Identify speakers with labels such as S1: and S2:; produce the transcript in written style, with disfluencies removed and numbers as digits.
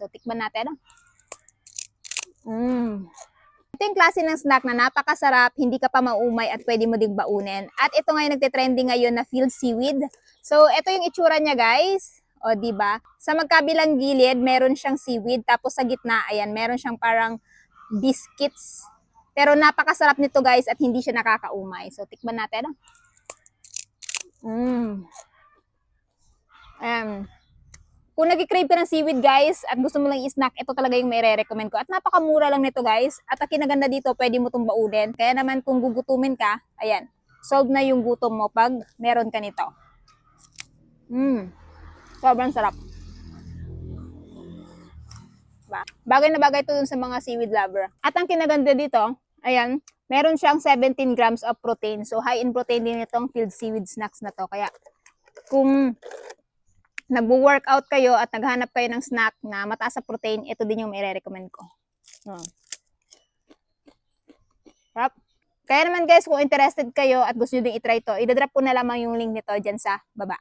S1: So, tikman natin. Ito yung klase ng snack na napakasarap, hindi ka pa maumay at pwede mo ding baunin. At ito nga yung nagte-trending ngayon na filled seaweed. So, ito yung itsura niya, guys. O, diba? Sa magkabilang gilid, meron siyang seaweed. Tapos sa gitna, ayan, meron siyang parang biscuits. Pero napakasarap nito, guys, at hindi siya nakakaumay. So, tikman natin. Kung nag-crave ka ng seaweed, guys, at gusto mo lang i-snack, ito talaga yung may recommend ko. At napakamura lang nito, guys. At ang kinaganda dito, pwede mo itong baunin. Kaya naman kung gugutumin ka, ayan, solve na yung gutom mo pag meron ka nito. Sobrang sarap. Diba? Bagay na bagay ito dun sa mga seaweed lover. At ang kinaganda dito, ayan, meron siyang 17 grams of protein. So, high in protein din itong filled seaweed snacks na to. Kaya, kung nagwo-workout kayo at naghanap kayo ng snack na mataas sa protein, ito din yung i-recommend ko. Sarap. Kaya naman guys, kung interested kayo at gusto nyo din i-try to, idadrop ko na lamang yung link nito dyan sa baba.